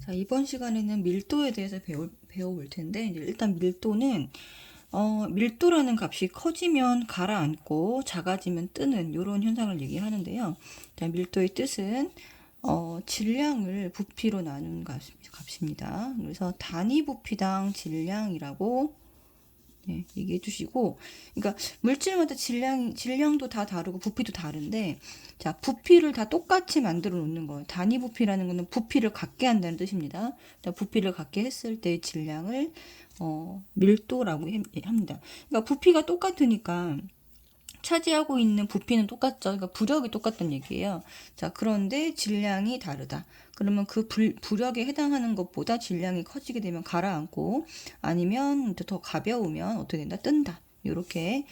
자, 이번 시간에는 밀도에 대해서 배워볼 텐데, 이제 일단 밀도는, 밀도라는 값이 커지면 가라앉고 작아지면 뜨는 이런 현상을 얘기하는데요. 자, 밀도의 뜻은, 질량을 부피로 나눈 값입니다. 그래서 단위 부피당 질량이라고 얘기해 주시고, 그러니까 물질마다 질량도 다 다르고 부피도 다른데, 자, 부피를 다 똑같이 만들어 놓는 거예요. 단위 부피라는 거는 부피를 갖게 한다는 뜻입니다. 자, 부피를 갖게 했을 때 질량을 밀도라고 합니다. 그러니까 부피가 똑같으니까 차지하고 있는 부피는 똑같죠. 그러니까 부력이 똑같다는 얘기예요. 자, 그런데 질량이 다르다. 그러면 그 부력에 해당하는 것보다 질량이 커지게 되면 가라앉고, 아니면 더 가벼우면 어떻게 된다? 뜬다. 이렇게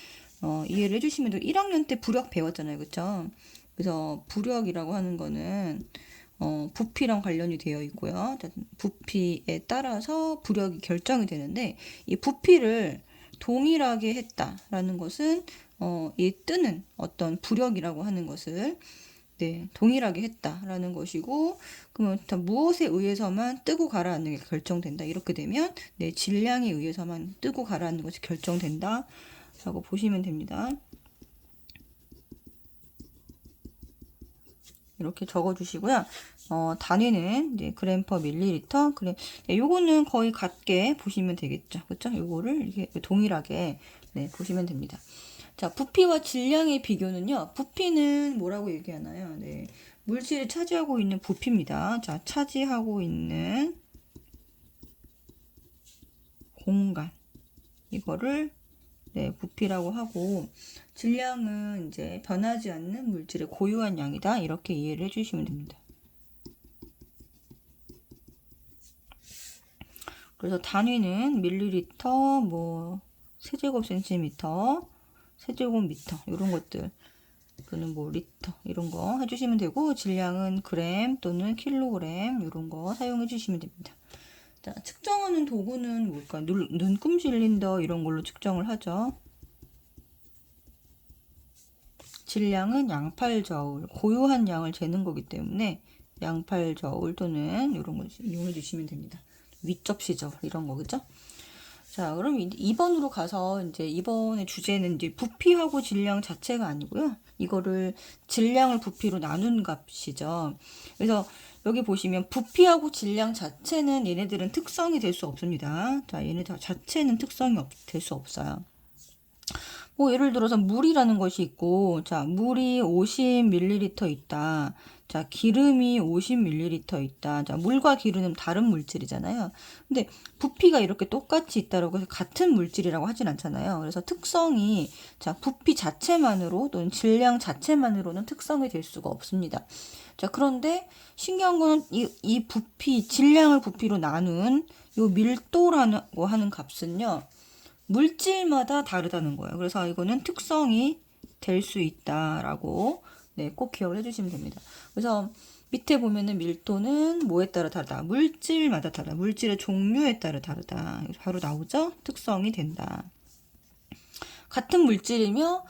이해를 해주시면 돼요. 1학년 때 부력 배웠잖아요. 그쵸? 그래서 부력이라고 하는 거는 부피랑 관련이 되어 있고요. 부피에 따라서 부력이 결정이 되는데, 이 부피를 동일하게 했다라는 것은 이 뜨는 어떤 부력이라고 하는 것을 동일하게 했다라는 것이고, 그러면 무엇에 의해서만 뜨고 가라앉는 게 결정된다. 이렇게 되면 질량에 의해서만 뜨고 가라앉는 것이 결정된다 라고 보시면 됩니다. 이렇게 적어주시고요. 단위는 이제 그램 퍼 밀리리터. 요거는 거의 같게 보시면 되겠죠. 그렇죠? 요거를 이렇게 동일하게 보시면 됩니다. 자, 부피와 질량의 비교는요. 부피는 뭐라고 얘기하나요? 물질이 차지하고 있는 부피입니다. 자, 차지하고 있는 공간. 이거를 부피라고 하고, 질량은 이제 변하지 않는 물질의 고유한 양이다. 이렇게 이해를 해주시면 됩니다. 그래서 단위는 밀리리터, 세제곱 센티미터, 세제곱 미터, 이런 것들. 그는 리터, 이런 거 해주시면 되고, 질량은 그램 또는 킬로그램, 이런 거 사용해 주시면 됩니다. 자, 측정하는 도구는 뭘까? 눈금 실린더 이런 걸로 측정을 하죠. 질량은 양팔저울, 고유한 양을 재는 거기 때문에 양팔저울 또는 이런 걸 이용해 주시면 됩니다. 윗접시저울 이런 거, 그죠? 자, 그럼 2번으로 가서 이제 이번의 주제는 이제 부피하고 질량 자체가 아니고요. 이거를 질량을 부피로 나눈 값이죠. 그래서 여기 보시면 부피하고 질량 자체는 얘네들은 특성이 될 수 없습니다. 자, 얘네들 자체는 특성이 될 수 없어요. 예를 들어서 물이라는 것이 있고, 자, 물이 50ml 있다. 자, 기름이 50ml 있다. 자, 물과 기름은 다른 물질이잖아요. 근데 부피가 이렇게 똑같이 있다라고 해서 같은 물질이라고 하진 않잖아요. 그래서 특성이, 자, 부피 자체만으로 또는 질량 자체만으로는 특성이 될 수가 없습니다. 자, 그런데 신기한 건 이 부피, 질량을 부피로 나눈 이 밀도라고 하는 값은요. 물질마다 다르다는 거예요. 그래서 이거는 특성이 될 수 있다라고 꼭 기억을 해주시면 됩니다. 그래서 밑에 보면은 밀도는 뭐에 따라 다르다. 물질마다 다르다. 물질의 종류에 따라 다르다. 바로 나오죠? 특성이 된다. 같은 물질이며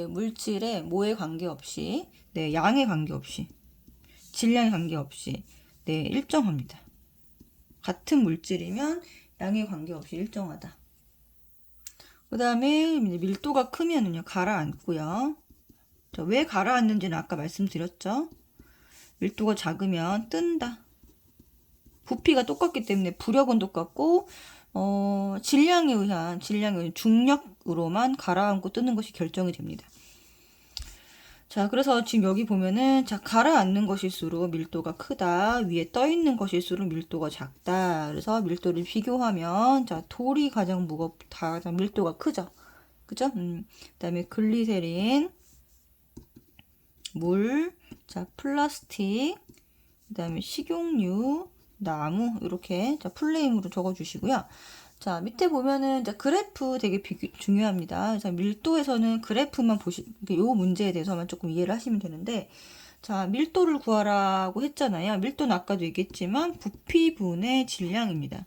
물질의 뭐에 관계없이 양에 관계없이 질량에 관계없이 일정합니다. 같은 물질이면 양에 관계없이 일정하다. 그 다음에 밀도가 크면은요, 가라앉고요. 왜 가라앉는지는 아까 말씀드렸죠. 밀도가 작으면 뜬다. 부피가 똑같기 때문에 부력은 똑같고, 질량에 의한 중력으로만 가라앉고 뜨는 것이 결정이 됩니다. 자, 그래서 지금 여기 보면은, 자, 가라앉는 것일수록 밀도가 크다. 위에 떠 있는 것일수록 밀도가 작다. 그래서 밀도를 비교하면, 자, 돌이 가장 가장 밀도가 크죠. 그죠? 그 다음에 글리세린, 물, 자, 플라스틱, 그 다음에 식용유, 나무, 이렇게, 자, 풀네임으로 적어주시고요. 자, 밑에 보면은 이제 그래프 되게 중요합니다. 그래서 밀도에서는 그래프만 요 문제에 대해서만 조금 이해를 하시면 되는데, 자, 밀도를 구하라고 했잖아요. 밀도는 아까도 얘기했지만 부피분의 질량입니다.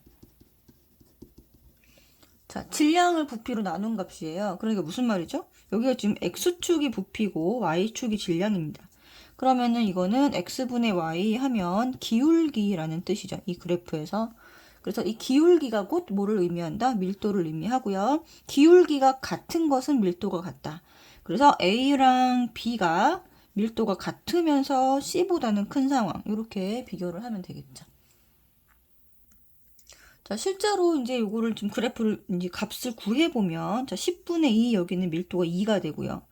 자, 질량을 부피로 나눈 값이에요. 그러니까 무슨 말이죠? 여기가 지금 X축이 부피고 Y축이 질량입니다. 그러면은 이거는 x분의 y 하면 기울기라는 뜻이죠. 이 그래프에서. 그래서 이 기울기가 곧 뭐를 의미한다? 밀도를 의미하고요. 기울기가 같은 것은 밀도가 같다. 그래서 A랑 B가 밀도가 같으면서 C보다는 큰 상황. 이렇게 비교를 하면 되겠죠. 자, 실제로 이제 요거를 좀 그래프를 이제 값을 구해보면, 자, 10분의 2 여기는 밀도가 2가 되고요.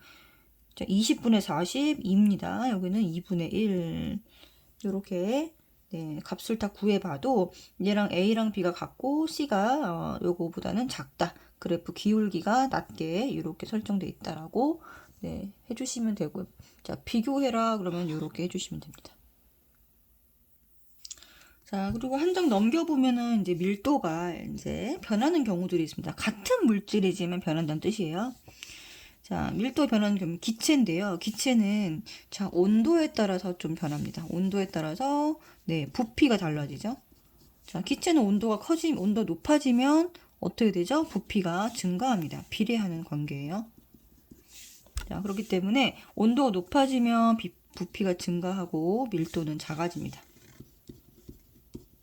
자, 20분의 42입니다. 여기는 2분의 1. 요렇게, 네, 값을 다 구해봐도 얘랑 A랑 B가 같고 C가 요거보다는 작다. 그래프 기울기가 낮게 이렇게 설정돼 있다라고 네, 해주시면 되고요. 자, 비교해라 그러면 이렇게 해주시면 됩니다. 자, 그리고 한 장 넘겨보면은 이제 밀도가 이제 변하는 경우들이 있습니다. 같은 물질이지만 변한다는 뜻이에요. 자, 밀도 변하는 경우 기체인데요. 기체는 자, 온도에 따라서 좀 변합니다. 온도에 따라서 네, 부피가 달라지죠. 자, 기체는 온도 높아지면 어떻게 되죠? 부피가 증가합니다. 비례하는 관계예요. 자, 그렇기 때문에 온도가 높아지면 부피가 증가하고 밀도는 작아집니다.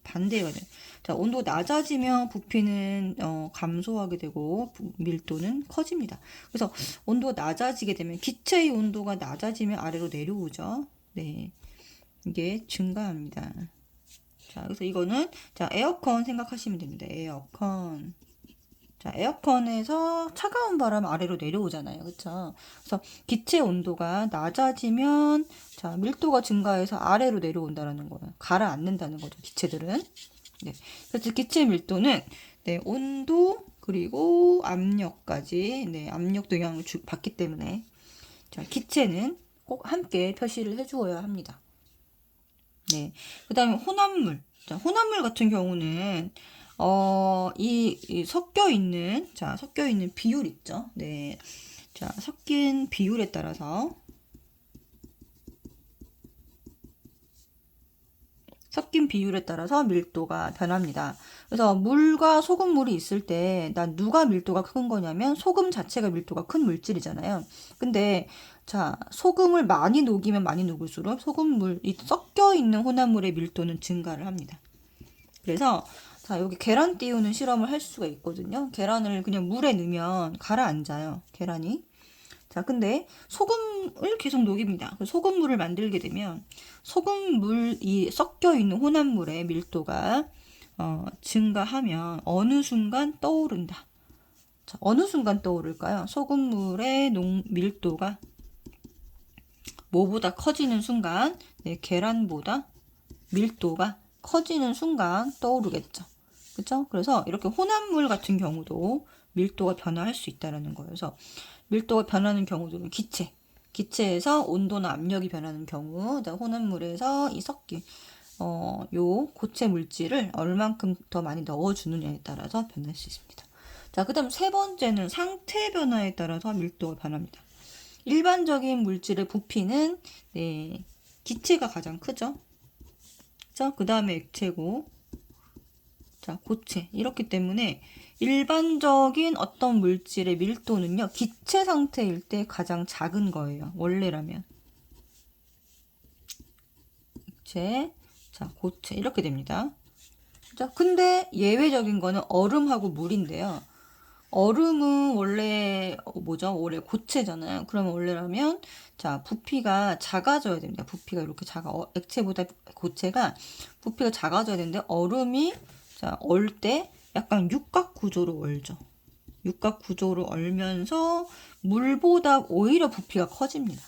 반대가 돼요. 자, 온도가 낮아지면 부피는 감소하게 되고 밀도는 커집니다. 그래서 온도가 낮아지게 되면 기체의 온도가 낮아지면 아래로 내려오죠. 네, 이게 증가합니다. 자, 그래서 이거는 자, 에어컨 생각하시면 됩니다. 에어컨. 자, 에어컨에서 차가운 바람 아래로 내려오잖아요. 그쵸? 그래서 기체 온도가 낮아지면 자, 밀도가 증가해서 아래로 내려온다는 거예요. 가라앉는다는 거죠. 기체들은. 네. 그래서 기체 밀도는 네, 온도 그리고 압력까지 네, 압력도 영향을 받기 때문에 자, 기체는 꼭 함께 표시를 해 주어야 합니다. 네. 그다음에 혼합물. 자, 혼합물 같은 경우는 이 섞여 있는 비율 있죠. 네. 자, 섞인 비율에 따라서 밀도가 변합니다. 그래서 물과 소금물이 있을 때 난 누가 밀도가 큰 거냐면 소금 자체가 밀도가 큰 물질이잖아요. 근데 자, 소금을 많이 녹이면 많이 녹을수록 소금물이 섞여 있는 혼합물의 밀도는 증가를 합니다. 그래서 자, 여기 계란 띄우는 실험을 할 수가 있거든요. 계란을 그냥 물에 넣으면 가라앉아요. 계란이. 자, 근데 소금을 계속 녹입니다. 소금물을 만들게 되면 소금물이 섞여 있는 혼합물의 밀도가 증가하면 어느 순간 떠오른다. 자, 어느 순간 떠오를까요? 소금물의 밀도가 뭐보다 커지는 순간, 네, 계란보다 밀도가 커지는 순간 떠오르겠죠. 그렇죠? 그래서 이렇게 혼합물 같은 경우도 밀도가 변화할 수 있다는 거예요. 그래서 밀도가 변하는 경우들은 기체에서 온도나 압력이 변하는 경우, 혼합물에서 이 섞인 요 고체 물질을 얼만큼 더 많이 넣어주느냐에 따라서 변할 수 있습니다. 자, 그 다음 세 번째는 상태 변화에 따라서 밀도가 변합니다. 일반적인 물질의 부피는 네, 기체가 가장 크죠. 그 다음에 액체고, 자, 고체. 이렇기 때문에 일반적인 어떤 물질의 밀도는요, 기체 상태일 때 가장 작은 거예요. 원래라면. 액체, 자, 고체. 이렇게 됩니다. 자, 근데 예외적인 거는 얼음하고 물인데요. 얼음은 원래 원래 고체잖아요. 그러면 원래라면 자, 부피가 작아져야 됩니다. 부피가 이렇게 액체보다 고체가 부피가 작아져야 되는데 얼음이 자, 얼 때 약간 육각 구조로 얼죠. 육각 구조로 얼면서 물보다 오히려 부피가 커집니다.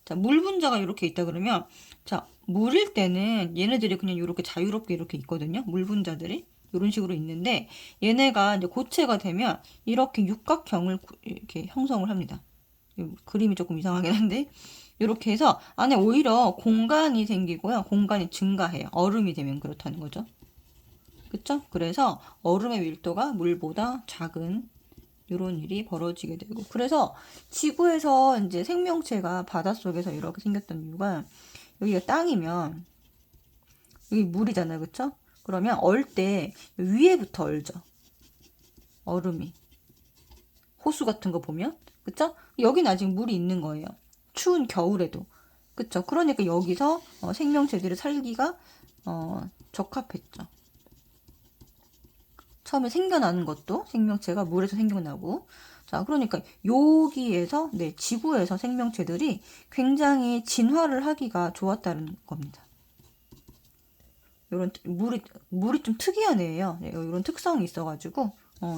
자, 물 분자가 이렇게 있다 그러면 자, 물일 때는 얘네들이 그냥 이렇게 자유롭게 이렇게 있거든요. 물 분자들이. 이런 식으로 있는데 얘네가 이제 고체가 되면 이렇게 육각형을 이렇게 형성을 합니다. 그림이 조금 이상하긴 한데 이렇게 해서 안에 오히려 공간이 생기고요. 공간이 증가해요. 얼음이 되면 그렇다는 거죠. 그쵸? 그래서 얼음의 밀도가 물보다 작은 이런 일이 벌어지게 되고 그래서 지구에서 이제 생명체가 바닷속에서 이렇게 생겼던 이유가 여기가 땅이면 여기 물이잖아요. 그쵸? 그러면 얼 때 위에부터 얼죠. 얼음이. 호수 같은 거 보면. 그쵸? 여긴 아직 물이 있는 거예요. 추운 겨울에도. 그쵸? 그러니까 여기서 생명체들이 살기가 적합했죠. 처음에 생겨나는 것도 생명체가 물에서 생겨나고, 자, 그러니까 여기에서, 네, 지구에서 생명체들이 굉장히 진화를 하기가 좋았다는 겁니다. 요런 물이 좀 특이한 애예요. 네, 이런 특성이 있어가지고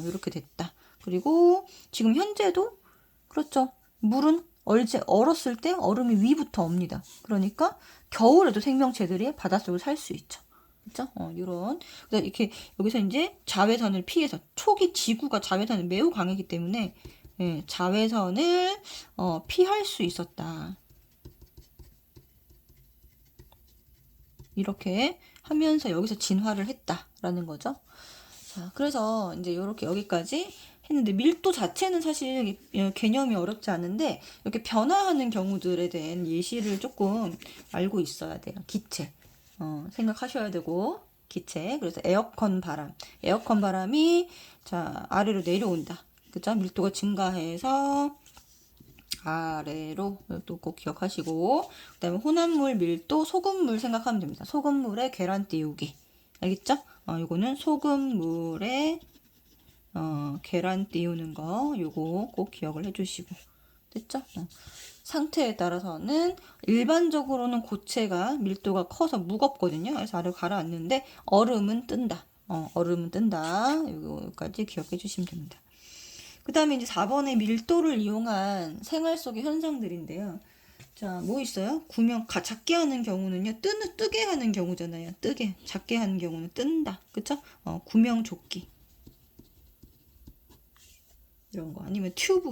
이렇게 됐다. 그리고 지금 현재도 그렇죠. 물은 얼었을 때 얼음이 위부터 옵니다. 그러니까 겨울에도 생명체들이 바닷속을 살 수 있죠. 그렇죠? 이런 이렇게 여기서 이제 자외선을 피해서 초기 지구가 자외선이 매우 강하기 때문에 예, 자외선을 피할 수 있었다. 이렇게 하면서 여기서 진화를 했다라는 거죠. 자, 그래서 이제 이렇게 여기까지 했는데 밀도 자체는 사실 개념이 어렵지 않은데 이렇게 변화하는 경우들에 대한 예시를 조금 알고 있어야 돼요. 기체 생각하셔야 되고 기체. 그래서 에어컨 바람이 자 아래로 내려온다. 그죠? 밀도가 증가해서 아래로 또 꼭 기억하시고 그 다음에 혼합물 밀도 소금물 생각하면 됩니다. 소금물에 계란 띄우기 알겠죠? 요거는 소금물에 계란 띄우는 거 요거 꼭 기억을 해주시고 됐죠? 상태에 따라서는 일반적으로는 고체가 밀도가 커서 무겁거든요. 그래서 아래로 가라앉는데 얼음은 뜬다. 얼음은 뜬다. 요거까지 기억해 주시면 됩니다. 그 다음에 이제 4번에 밀도를 이용한 생활 속의 현상들인데요. 자, 뭐 있어요? 작게 하는 경우는요, 뜨게 하는 경우잖아요. 작게 하는 경우는 뜬다. 그쵸? 구명조끼. 이런 거. 아니면 튜브.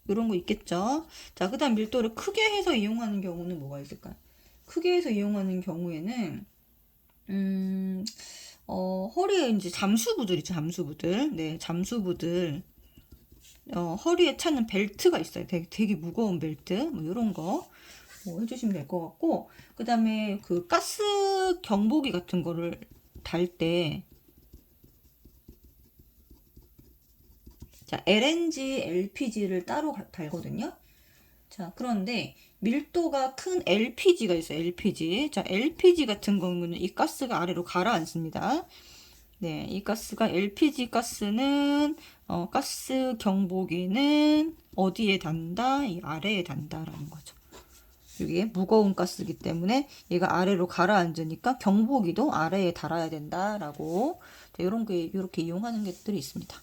이런 거 있겠죠? 자, 그 다음 밀도를 크게 해서 이용하는 경우는 뭐가 있을까요? 크게 해서 이용하는 경우에는, 허리에 이제 잠수부들 있죠, 잠수부들. 네, 잠수부들. 허리에 차는 벨트가 있어요. 되게 무거운 벨트. 뭐, 이런 거. 해주시면 될 것 같고, 그 다음에 그 가스 경보기 같은 거를 달 때, 자, LNG, LPG를 따로 달거든요. 자, 그런데 밀도가 큰 LPG가 있어요. LPG. 자, LPG 같은 경우는 이 가스가 아래로 가라앉습니다. 네, 이 가스가 LPG 가스는 가스 경보기는 어디에 단다? 이 아래에 단다라는 거죠. 이게 무거운 가스이기 때문에 얘가 아래로 가라앉으니까 경보기도 아래에 달아야 된다라고 이런 게 이렇게 이용하는 것들이 있습니다.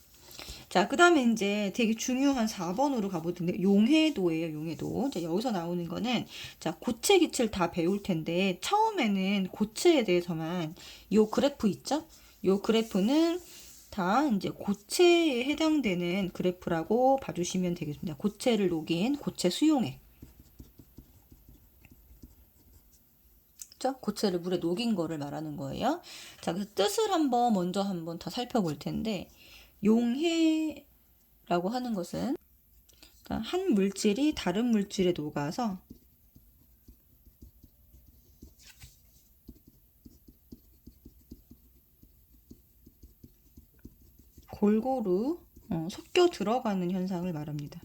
자, 그 다음에 이제 되게 중요한 4번으로 가볼 텐데, 용해도예요, 용해도. 자, 여기서 나오는 거는, 자, 고체 기체를 다 배울 텐데, 처음에는 고체에 대해서만, 요 그래프 있죠? 요 그래프는 다 이제 고체에 해당되는 그래프라고 봐주시면 되겠습니다. 고체를 녹인 고체 수용액. 고체를 물에 녹인 거를 말하는 거예요. 자, 그래서 뜻을 먼저 한번 더 살펴볼 텐데, 용해라고 하는 것은 한 물질이 다른 물질에 녹아서 골고루 섞여 들어가는 현상을 말합니다.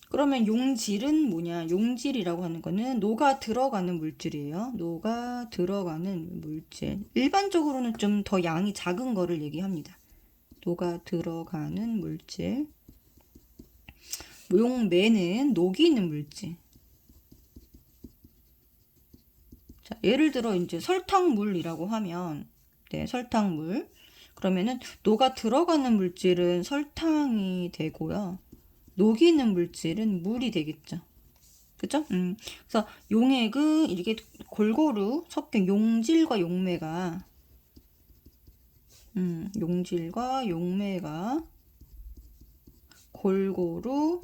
그러면 용질은 뭐냐? 용질이라고 하는 거는 녹아 들어가는 물질이에요. 녹아 들어가는 물질. 일반적으로는 좀 더 양이 작은 거를 얘기합니다. 녹아 들어가는 물질. 용매는 녹이는 물질. 자, 예를 들어 이제 설탕물이라고 하면 네, 설탕물. 그러면은 녹아 들어가는 물질은 설탕이 되고요. 녹이는 물질은 물이 되겠죠. 그죠? 그래서 용액은 이렇게 골고루 섞인 용질과 용매가 골고루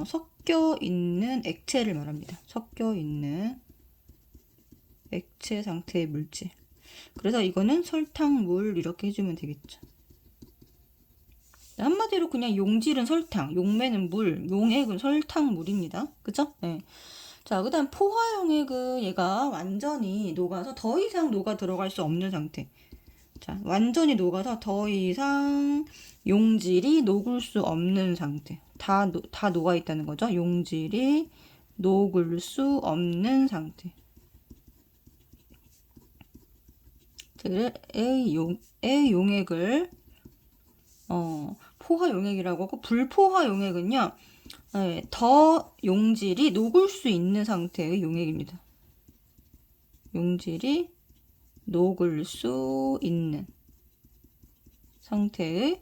섞여 있는 액체를 말합니다. 섞여 있는 액체 상태의 물질. 그래서 이거는 설탕물 이렇게 해주면 되겠죠. 한마디로 그냥 용질은 설탕, 용매는 물, 용액은 설탕물입니다. 그죠? 네. 자, 그 다음 포화용액은 얘가 완전히 녹아서 더 이상 녹아 들어갈 수 없는 상태. 자, 완전히 녹아서 더 이상 용질이 녹을 수 없는 상태. 다 녹아 있다는 거죠. 용질이 녹을 수 없는 상태. 의 용액을 포화 용액이라고 하고, 불포화 용액은요, 더 용질이 녹을 수 있는 상태의 용액입니다. 용질이 녹을 수 있는 상태의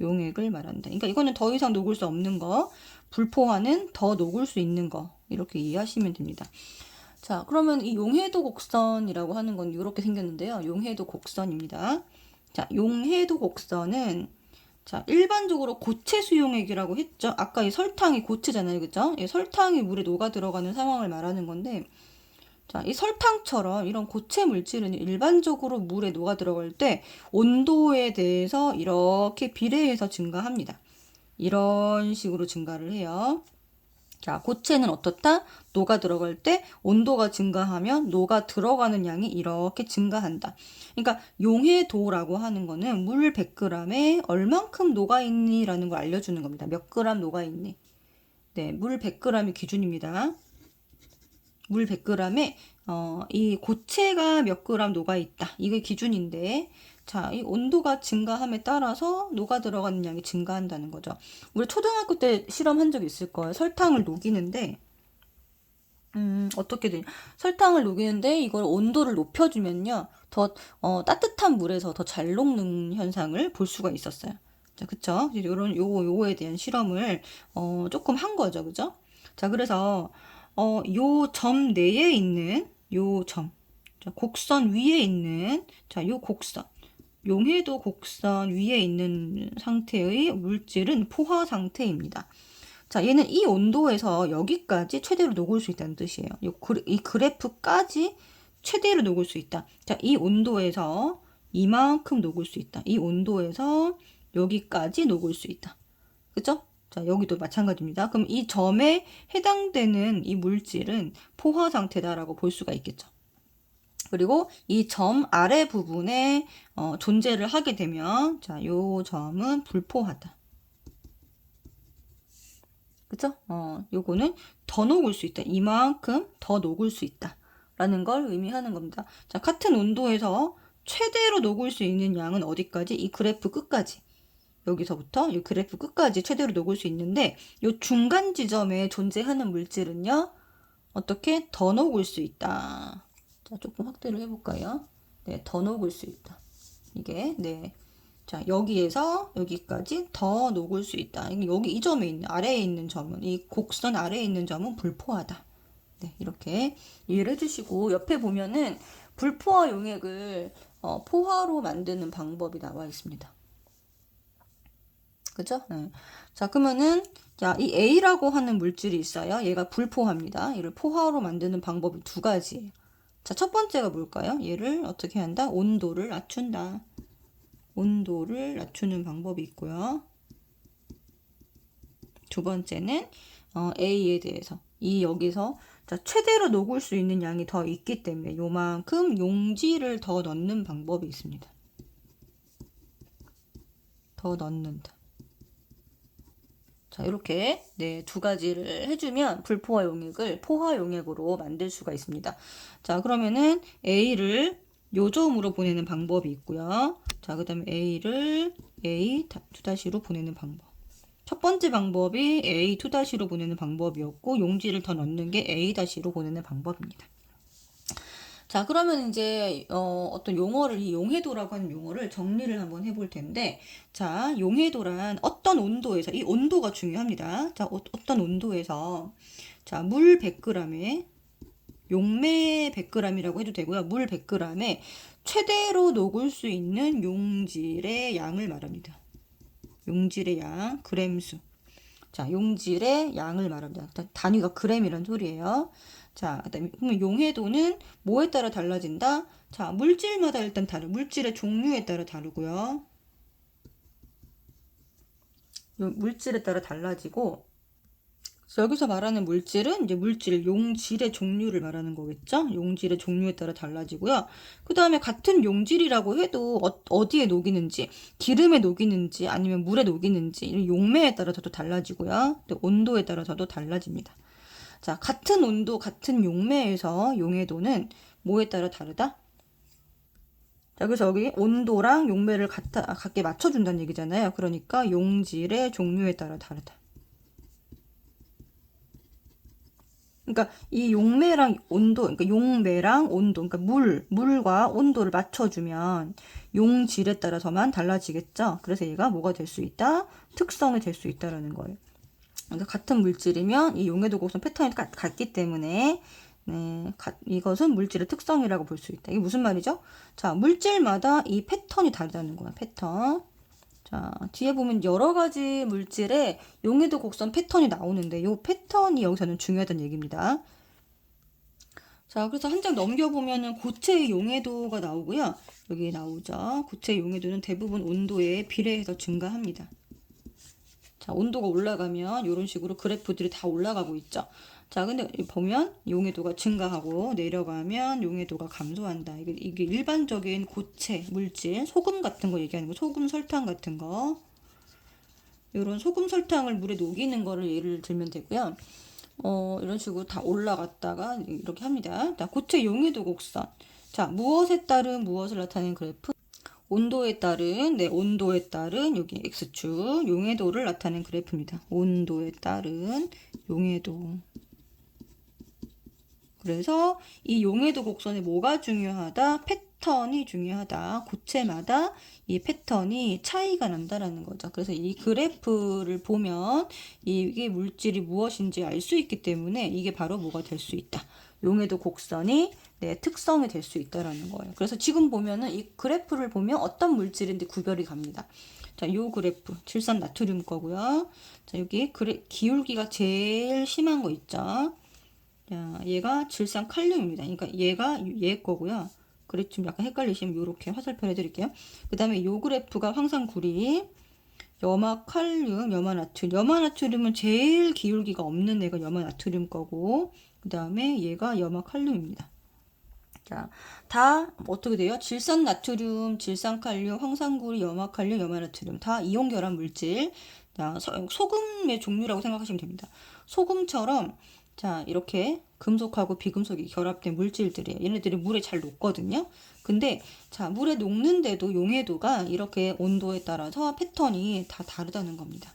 용액을 말한다. 그러니까 이거는 더 이상 녹을 수 없는 거, 불포화는 더 녹을 수 있는 거, 이렇게 이해하시면 됩니다. 자, 그러면 이 용해도 곡선이라고 하는 건 이렇게 생겼는데요. 용해도 곡선입니다. 자, 용해도 곡선은 자, 일반적으로 고체 수용액이라고 했죠. 아까 이 설탕이 고체잖아요. 그죠? 이 설탕이 물에 녹아 들어가는 상황을 말하는 건데, 자, 이 설탕처럼 이런 고체 물질은 일반적으로 물에 녹아 들어갈 때 온도에 대해서 이렇게 비례해서 증가합니다. 이런 식으로 증가를 해요. 자, 고체는 어떻다? 녹아 들어갈 때 온도가 증가하면 녹아 들어가는 양이 이렇게 증가한다. 그러니까 용해도라고 하는 거는 물 100g에 얼만큼 녹아 있니라는 걸 알려주는 겁니다. 몇 그램 녹아 있니? 네, 물 100g이 기준입니다. 물 100g에 이 고체가 몇 그램 녹아 있다. 이게 기준인데, 자, 이 온도가 증가함에 따라서 녹아 들어가는 양이 증가한다는 거죠. 우리 초등학교 때 실험한 적 있을 거예요. 설탕을 녹이는데, 어떻게 되냐. 설탕을 녹이는데 이걸 온도를 높여주면요. 더 따뜻한 물에서 더 잘 녹는 현상을 볼 수가 있었어요. 자, 그쵸? 요거에 대한 실험을 조금 한 거죠. 그죠? 자, 그래서 요 점 내에 있는 요 점, 자, 곡선 위에 있는, 자, 요 곡선, 용해도 곡선 위에 있는 상태의 물질은 포화 상태입니다. 자, 얘는 이 온도에서 여기까지 최대로 녹을 수 있다는 뜻이에요. 이 그래프까지 최대로 녹을 수 있다. 자, 이 온도에서 이만큼 녹을 수 있다. 이 온도에서 여기까지 녹을 수 있다. 그죠? 자, 여기도 마찬가지입니다. 그럼 이 점에 해당되는 이 물질은 포화 상태다라고 볼 수가 있겠죠. 그리고 이 점 아래 부분에 존재를 하게 되면, 자, 요 점은 불포화다. 그죠? 요거는 더 녹을 수 있다. 이만큼 더 녹을 수 있다. 라는 걸 의미하는 겁니다. 자, 같은 온도에서 최대로 녹을 수 있는 양은 어디까지? 이 그래프 끝까지. 여기서부터 이 그래프 끝까지 최대로 녹을 수 있는데, 이 중간 지점에 존재하는 물질은요, 어떻게? 더 녹을 수 있다. 자, 조금 확대를 해볼까요? 네, 더 녹을 수 있다. 이게, 네. 자, 여기에서 여기까지 더 녹을 수 있다. 여기 이 점에 있는, 아래에 있는 점은, 이 곡선 아래에 있는 점은 불포화다. 네, 이렇게 이해를 해주시고, 옆에 보면은 불포화 용액을 포화로 만드는 방법이 나와 있습니다. 그죠? 네. 자, 그러면은, 자, 이 A라고 하는 물질이 있어요. 얘가 불포화입니다. 얘를 포화로 만드는 방법이 두 가지예요. 자, 첫 번째가 뭘까요? 얘를 어떻게 한다? 온도를 낮춘다. 온도를 낮추는 방법이 있고요. 두 번째는 A에 대해서 여기서 자, 최대로 녹을 수 있는 양이 더 있기 때문에 요만큼 용질을 더 넣는 방법이 있습니다. 더 넣는다. 자, 이렇게 네, 두 가지를 해주면 불포화 용액을 포화 용액으로 만들 수가 있습니다. 자, 그러면은 A를 요점으로 보내는 방법이 있고요. 자, 그 다음에 A를 A2-로 보내는 방법. 첫 번째 방법이 A2-로 보내는 방법이었고, 용질을 더 넣는 게 A-로 보내는 방법입니다. 자, 그러면 이제 어떤 용어를, 이 용해도라고 하는 용어를 정리를 한번 해볼 텐데, 자, 용해도란 어떤 온도에서, 이 온도가 중요합니다. 자, 어떤 온도에서, 자, 물 100g에 용매 100g이라고 해도 되고요. 물 100g에 최대로 녹을 수 있는 용질의 양을 말합니다. 용질의 양, 그램수. 자, 용질의 양을 말합니다. 단위가 그램이란 소리예요. 자, 그러면 용해도는 뭐에 따라 달라진다? 자, 물질마다 일단 물질의 종류에 따라 다르고요. 물질에 따라 달라지고, 여기서 말하는 물질은 이제 물질, 용질의 종류를 말하는 거겠죠? 용질의 종류에 따라 달라지고요. 그 다음에 같은 용질이라고 해도 어디에 녹이는지, 기름에 녹이는지 아니면 물에 녹이는지 용매에 따라서도 달라지고요. 또 온도에 따라서도 달라집니다. 자, 같은 온도, 같은 용매에서 용해도는 뭐에 따라 다르다? 자, 그래서 여기 온도랑 용매를 같게 맞춰준다는 얘기잖아요. 그러니까 용질의 종류에 따라 다르다. 그러니까 이 용매랑 온도, 그러니까 용매랑 온도, 그러니까 물과 온도를 맞춰주면 용질에 따라서만 달라지겠죠. 그래서 얘가 뭐가 될 수 있다? 특성이 될 수 있다라는 거예요. 그러니까 같은 물질이면 이 용해도 곡선 패턴이 같기 때문에 네, 이것은 물질의 특성이라고 볼 수 있다. 이게 무슨 말이죠? 자, 물질마다 이 패턴이 다르다는 거야. 패턴. 자, 뒤에 보면 여러 가지 물질의 용해도 곡선 패턴이 나오는데 이 패턴이 여기서는 중요하다는 얘기입니다. 자, 그래서 한 장 넘겨보면은 고체의 용해도가 나오고요. 여기 나오죠. 고체의 용해도는 대부분 온도에 비례해서 증가합니다. 자, 온도가 올라가면 이런 식으로 그래프들이 다 올라가고 있죠. 자, 근데 보면 용해도가 증가하고 내려가면 용해도가 감소한다. 이게 일반적인 고체, 물질, 소금 같은 거 얘기하는 거, 소금, 설탕 같은 거. 이런 소금, 설탕을 물에 녹이는 거를 예를 들면 되고요. 이런 식으로 다 올라갔다가 이렇게 합니다. 자, 고체 용해도 곡선. 자, 무엇에 따른 무엇을 나타내는 그래프? 온도에 따른 여기 X축 용해도를 나타낸 그래프입니다. 온도에 따른 용해도. 그래서 이 용해도 곡선에 뭐가 중요하다? 패턴이 중요하다. 고체마다 이 패턴이 차이가 난다라는 거죠. 그래서 이 그래프를 보면 이게 물질이 무엇인지 알 수 있기 때문에 이게 바로 뭐가 될 수 있다. 용해도 곡선이 특성이 될 수 있다라는 거예요. 그래서 지금 보면은 이 그래프를 보면 어떤 물질인지 구별이 갑니다. 자, 요 그래프 질산 나트륨 거고요. 자, 여기 기울기가 제일 심한 거 있죠. 자, 얘가 질산 칼륨입니다. 그러니까 얘가 얘 거고요. 그래 좀 약간 헷갈리시면 이렇게 화살표 해드릴게요. 그 다음에 요 그래프가 황산구리, 염화칼륨, 염화나트륨. 염화나트륨은 제일 기울기가 없는 애가 염화나트륨 거고, 그 다음에 얘가 염화칼륨입니다. 자, 다 어떻게 돼요? 질산나트륨, 질산칼륨, 황산구리, 염화칼륨, 염화나트륨 다 이온결합 물질. 자, 소금의 종류라고 생각하시면 됩니다. 소금처럼 자, 이렇게 금속하고 비금속이 결합된 물질들이에요. 얘네들이 물에 잘 녹거든요. 근데 자, 물에 녹는데도 용해도가 이렇게 온도에 따라서 패턴이 다 다르다는 겁니다.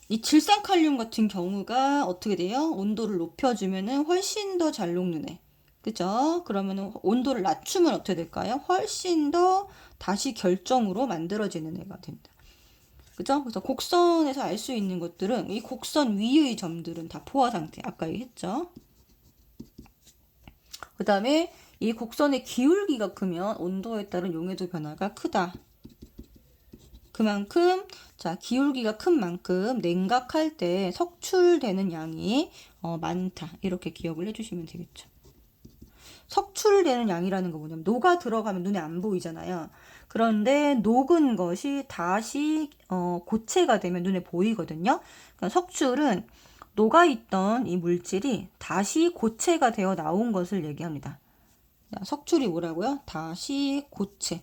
이 질산칼륨 같은 경우가 어떻게 돼요? 온도를 높여주면은 훨씬 더 잘 녹는 애. 그죠? 그러면은 온도를 낮추면 어떻게 될까요? 훨씬 더 다시 결정으로 만들어지는 애가 됩니다. 그죠? 그래서 곡선에서 알 수 있는 것들은 이 곡선 위의 점들은 다 포화 상태. 아까 얘기했죠. 그 다음에 이 곡선의 기울기가 크면 온도에 따른 용해도 변화가 크다. 그만큼 자, 기울기가 큰 만큼 냉각할 때 석출되는 양이 많다. 이렇게 기억을 해주시면 되겠죠. 석출되는 양이라는 거 뭐냐면 녹아 들어가면 눈에 안 보이잖아요. 그런데 녹은 것이 다시 고체가 되면 눈에 보이거든요. 그러니까 석출은 녹아있던 이 물질이 다시 고체가 되어 나온 것을 얘기합니다. 석출이 뭐라고요? 다시 고체.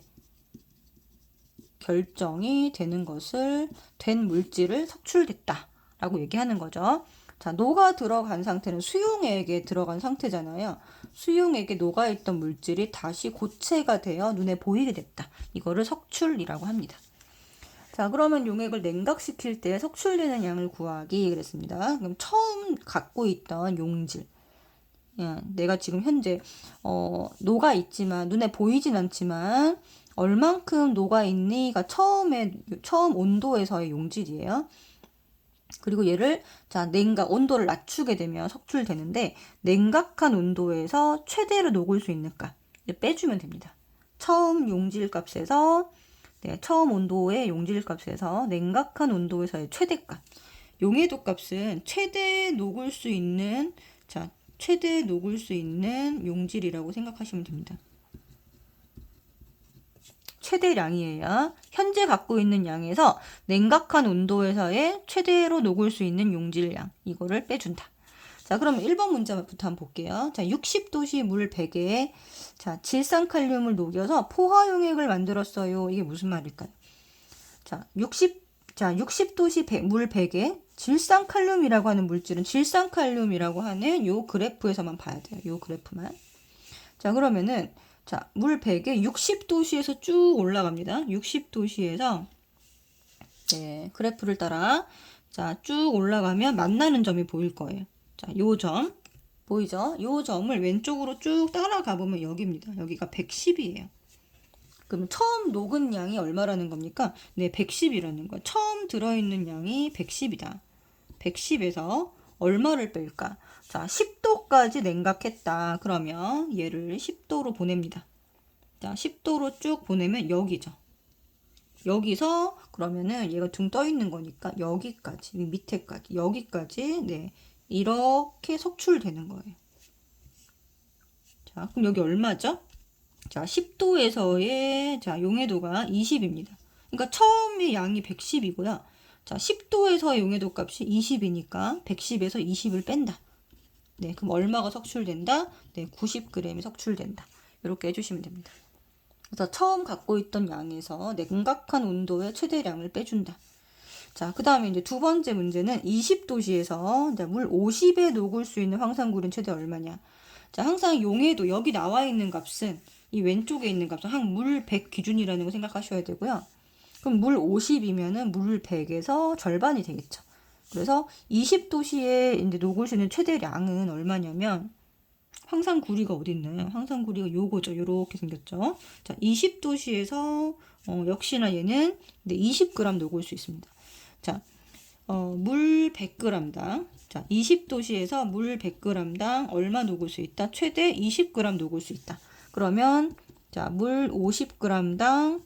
결정이 되는 것을 된 물질을 석출됐다 라고 얘기하는 거죠. 자, 녹아 들어간 상태는 수용액에 들어간 상태잖아요. 수용액에 녹아있던 물질이 다시 고체가 되어 눈에 보이게 됐다. 이거를 석출이라고 합니다. 자, 그러면 용액을 냉각시킬 때 석출되는 양을 구하기 그랬습니다. 그럼 처음 갖고 있던 용질, 내가 지금 현재 녹아 있지만 눈에 보이진 않지만 얼만큼 녹아 있니가 처음 온도에서의 용질이에요. 그리고 얘를 자, 냉각 온도를 낮추게 되면 석출되는데 냉각한 온도에서 최대로 녹을 수 있는 값 빼주면 됩니다. 처음 용질 값에서 처음 온도의 용질 값에서 냉각한 온도에서의 최대값. 용해도 값은 최대 녹을 수 있는 용질이라고 생각하시면 됩니다. 최대량이에요. 현재 갖고 있는 양에서 냉각한 온도에서의 최대로 녹을 수 있는 용질량, 이거를 빼준다. 자, 그럼 1번 문제부터 한번 볼게요. 자, 60도씨 물 100에 자, 질산칼륨을 녹여서 포화용액을 만들었어요. 이게 무슨 말일까요? 자, 60도씨 물 100에 질산칼륨이라고 하는 물질은 질산칼륨이라고 하는 요 그래프에서만 봐야 돼요. 요 그래프만. 자, 그러면은 자, 물 100에 60도씨에서 쭉 올라갑니다. 60도씨에서 네, 그래프를 따라 자, 쭉 올라가면 만나는 점이 보일 거예요. 자, 요 점 보이죠? 요 점을 왼쪽으로 쭉 따라가 보면 여기입니다. 여기가 110이에요. 그럼 처음 녹은 양이 얼마라는 겁니까? 네, 110이라는 거예요. 처음 들어있는 양이 110이다. 110에서 얼마를 뺄까? 자, 10도까지 냉각했다. 그러면 얘를 10도로 보냅니다. 자, 10도로 쭉 보내면 여기죠. 여기서 그러면은 얘가 둥 떠 있는 거니까 여기까지, 밑에까지, 여기까지 네, 이렇게 속출되는 거예요. 자, 그럼 여기 얼마죠? 자, 10도에서의 자, 용해도가 20입니다. 그러니까 처음에 양이 110이고요. 자, 10도에서의 용해도 값이 20이니까 110에서 20을 뺀다. 네, 그럼 얼마가 석출된다? 네, 90g이 석출된다. 이렇게 해주시면 됩니다. 그래서 처음 갖고 있던 양에서 냉각한 온도의 최대량을 빼준다. 자, 그 다음에 이제 두 번째 문제는 20도씨에서 물 50에 녹을 수 있는 황산굴은 최대 얼마냐? 자, 항상 용해도 여기 나와 있는 값은 이 왼쪽에 있는 값은 항상 물 100 기준이라는 거 생각하셔야 되고요. 그럼 물 50이면은 물 100에서 절반이 되겠죠. 그래서 20도씨에 이제 녹을 수 있는 최대량은 얼마냐면 황산구리가 어디 있나요? 황산구리가 요거죠. 요렇게 생겼죠. 자, 20도씨에서 역시나 얘는 20g 녹을 수 있습니다. 자, 물 100g당 자, 20도씨에서 물 100g당 얼마 녹을 수 있다? 최대 20g 녹을 수 있다. 그러면 자, 물 50g당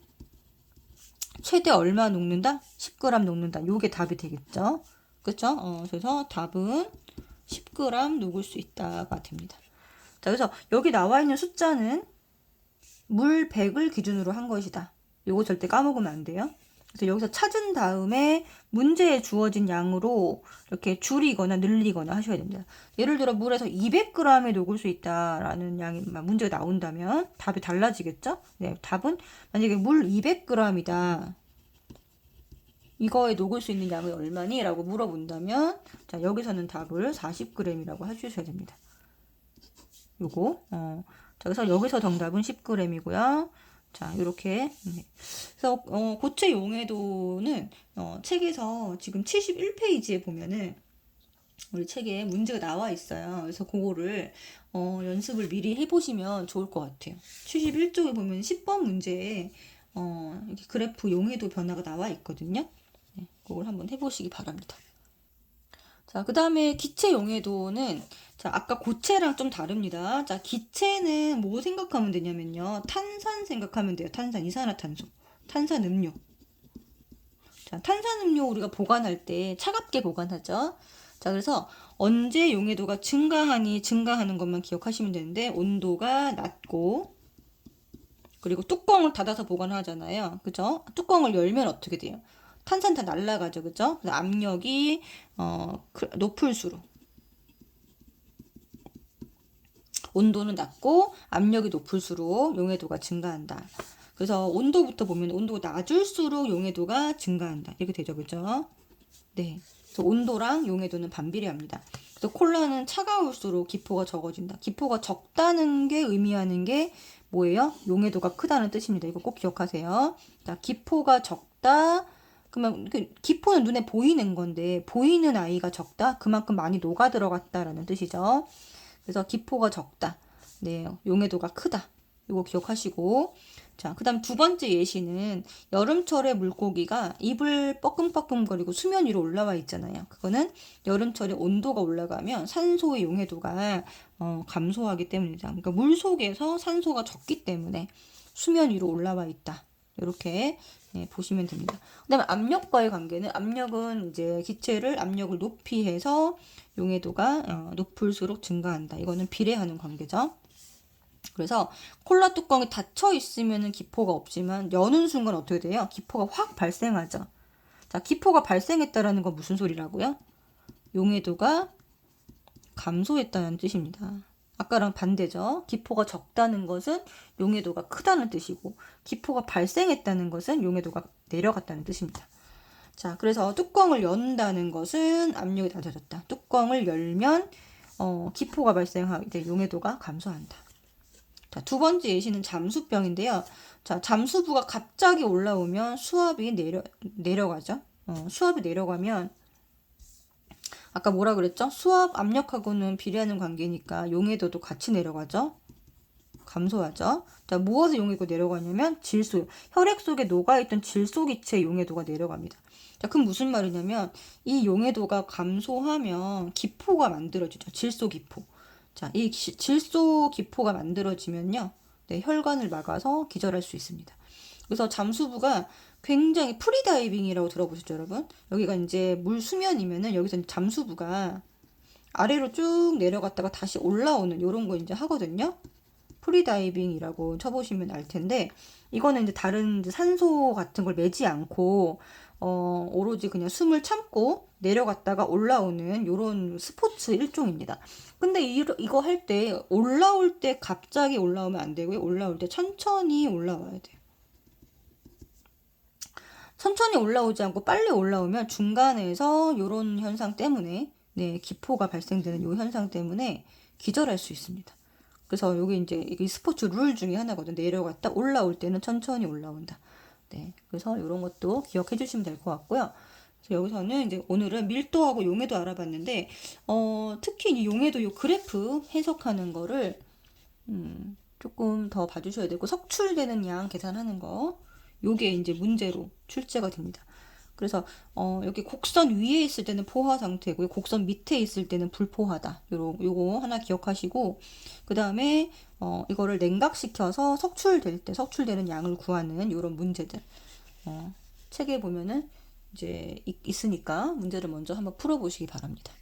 최대 얼마 녹는다? 10g 녹는다. 요게 답이 되겠죠. 그쵸? 그래서 답은 10g 녹을 수 있다가 됩니다. 자, 그래서 여기 나와 있는 숫자는 물 100을 기준으로 한 것이다. 요거 절대 까먹으면 안 돼요. 그래서 여기서 찾은 다음에 문제에 주어진 양으로 이렇게 줄이거나 늘리거나 하셔야 됩니다. 예를 들어 물에서 200g에 녹을 수 있다라는 양이 문제가 나온다면 답이 달라지겠죠? 네, 답은 만약에 물 200g이다. 이거에 녹을 수 있는 양이 얼마니? 라고 물어본다면 자, 여기서는 답을 40g이라고 해주셔야 됩니다. 요거 자, 그래서 여기서 정답은 10g이고요. 자, 이렇게 그래서 고체 용해도는 책에서 지금 71페이지에 보면은 우리 책에 문제가 나와 있어요. 그래서 그거를 연습을 미리 해보시면 좋을 것 같아요. 71쪽에 보면 10번 문제에 이렇게 그래프 용해도 변화가 나와 있거든요. 네, 그걸 한번 해보시기 바랍니다. 자, 그 다음에 기체 용해도는 자, 아까 고체랑 좀 다릅니다. 자, 기체는 뭐 생각하면 되냐면요. 탄산 생각하면 돼요. 탄산, 이산화탄소. 탄산음료. 자, 탄산음료 우리가 보관할 때 차갑게 보관하죠. 자, 그래서 언제 용해도가 증가하니 증가하는 것만 기억하시면 되는데 온도가 낮고 그리고 뚜껑을 닫아서 보관하잖아요. 그죠? 뚜껑을 열면 어떻게 돼요? 탄산 다 날아가죠. 그죠? 그래서 압력이 높을수록 온도는 낮고 압력이 높을수록 용해도가 증가한다. 그래서 온도부터 보면 온도가 낮을수록 용해도가 증가한다. 이렇게 되죠. 그죠? 네. 그래서 온도랑 용해도는 반비례합니다. 그래서 콜라는 차가울수록 기포가 적어진다. 기포가 적다는 게 의미하는 게 뭐예요? 용해도가 크다는 뜻입니다. 이거 꼭 기억하세요. 자, 기포가 적다. 그러면 기포는 눈에 보이는 건데 보이는 아이가 적다. 그만큼 많이 녹아 들어갔다라는 뜻이죠. 그래서 기포가 적다. 네, 용해도가 크다. 이거 기억하시고. 자, 그 다음 두 번째 예시는 여름철에 물고기가 입을 뻐끔뻐끔거리고 수면 위로 올라와 있잖아요. 그거는 여름철에 온도가 올라가면 산소의 용해도가 감소하기 때문이다. 그러니까 물 속에서 산소가 적기 때문에 수면 위로 올라와 있다. 이렇게 네, 보시면 됩니다. 그 다음에 압력과의 관계는 압력은 이제 기체를 압력을 높이 해서 용해도가 높을수록 증가한다. 이거는 비례하는 관계죠. 그래서 콜라 뚜껑이 닫혀 있으면 기포가 없지만 여는 순간 어떻게 돼요? 기포가 확 발생하죠. 자, 기포가 발생했다라는 건 무슨 소리라고요? 용해도가 감소했다는 뜻입니다. 아까랑 반대죠. 기포가 적다는 것은 용해도가 크다는 뜻이고, 기포가 발생했다는 것은 용해도가 내려갔다는 뜻입니다. 자, 그래서 뚜껑을 연다는 것은 압력이 낮아졌다. 뚜껑을 열면 기포가 발생하게 돼 용해도가 감소한다. 자, 두 번째 예시는 잠수병인데요. 자, 잠수부가 갑자기 올라오면 수압이 내려가죠. 수압이 내려가면 아까 뭐라 그랬죠? 수압 압력하고는 비례하는 관계니까 용해도도 같이 내려가죠. 감소하죠. 자, 무엇에 용해도가 내려가냐면 질소, 혈액 속에 녹아있던 질소기체의 용해도가 내려갑니다. 자, 그럼 무슨 말이냐면 이 용해도가 감소하면 기포가 만들어지죠. 질소기포. 자, 이 질소기포가 만들어지면요, 네, 혈관을 막아서 기절할 수 있습니다. 그래서 잠수부가 굉장히 프리다이빙이라고 들어보셨죠, 여러분? 여기가 이제 물 수면이면은 여기서 잠수부가 아래로 쭉 내려갔다가 다시 올라오는 이런 거 이제 하거든요. 프리다이빙이라고 쳐보시면 알 텐데, 이거는 이제 다른 이제 산소 같은 걸 매지 않고 오로지 그냥 숨을 참고 내려갔다가 올라오는 이런 스포츠 일종입니다. 근데 이거 할 때 올라올 때 갑자기 올라오면 안 되고요. 올라올 때 천천히 올라와야 돼요. 천천히 올라오지 않고 빨리 올라오면 중간에서 이런 현상 때문에, 네, 기포가 발생되는 이 현상 때문에 기절할 수 있습니다. 그래서 여기 이제 이 스포츠 룰 중에 하나거든요. 내려갔다 올라올 때는 천천히 올라온다. 네, 그래서 이런 것도 기억해 주시면 될 것 같고요. 그래서 여기서는 이제 오늘은 밀도하고 용해도 알아봤는데, 특히 이 용해도 요 그래프 해석하는 거를 조금 더 봐주셔야 되고, 석출되는 양 계산하는 거, 요게 이제 문제로 출제가 됩니다. 그래서 여기 곡선 위에 있을 때는 포화 상태고요. 곡선 밑에 있을 때는 불포화다. 요거 하나 기억하시고, 그 다음에 이거를 냉각시켜서 석출되는 양을 구하는 요런 문제들 책에 보면은 이제 있으니까 문제를 먼저 한번 풀어보시기 바랍니다.